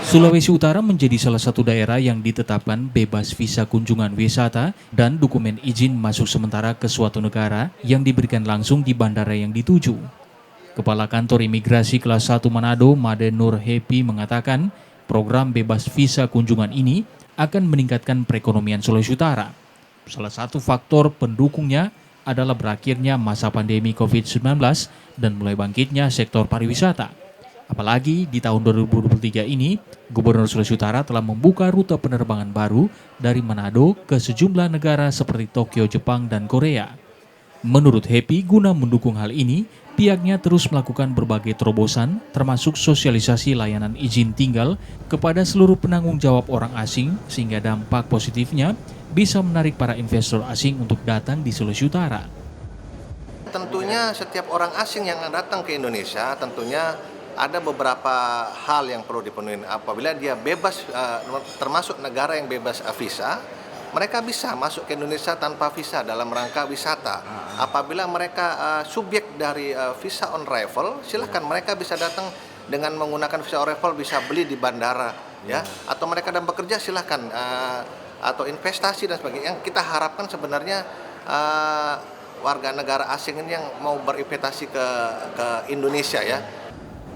Sulawesi Utara menjadi salah satu daerah yang ditetapkan bebas visa kunjungan wisata dan dokumen izin masuk sementara ke suatu negara yang diberikan langsung di bandara yang dituju. Kepala Kantor Imigrasi Kelas 1 Manado, Made Nur Happy mengatakan, program bebas visa kunjungan ini akan meningkatkan perekonomian Sulawesi Utara. Salah satu faktor pendukungnya adalah berakhirnya masa pandemi COVID-19 dan mulai bangkitnya sektor pariwisata. Apalagi di tahun 2023 ini, Gubernur Sulawesi Utara telah membuka rute penerbangan baru dari Manado ke sejumlah negara seperti Tokyo, Jepang, dan Korea. Menurut Happy, guna mendukung hal ini, pihaknya terus melakukan berbagai terobosan, termasuk sosialisasi layanan izin tinggal kepada seluruh penanggung jawab orang asing, sehingga dampak positifnya bisa menarik para investor asing untuk datang di Sulawesi Utara. Tentunya setiap orang asing yang datang ke Indonesia tentunya ada beberapa hal yang perlu dipenuhi. Apabila dia bebas, termasuk negara yang bebas visa, mereka bisa masuk ke Indonesia tanpa visa dalam rangka wisata. Apabila mereka subjek dari visa on arrival, silahkan mereka bisa datang dengan menggunakan visa on arrival, bisa beli di bandara, ya. Atau mereka dan bekerja silahkan, atau investasi dan sebagainya. Yang kita harapkan sebenarnya warga negara asing ini yang mau berinvestasi ke Indonesia, ya.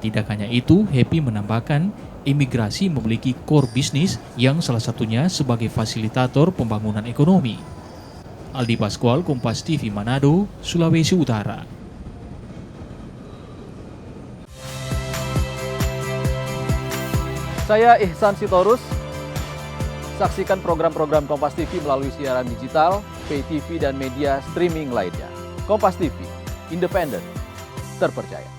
Tidak hanya itu, Happy menambahkan imigrasi memiliki core bisnis yang salah satunya sebagai fasilitator pembangunan ekonomi. Aldi Pascual, Kompas TV Manado, Sulawesi Utara. Saya Ihsan Sitorus. Saksikan program-program Kompas TV melalui siaran digital, pay TV, dan media streaming lainnya. Kompas TV, independen, terpercaya.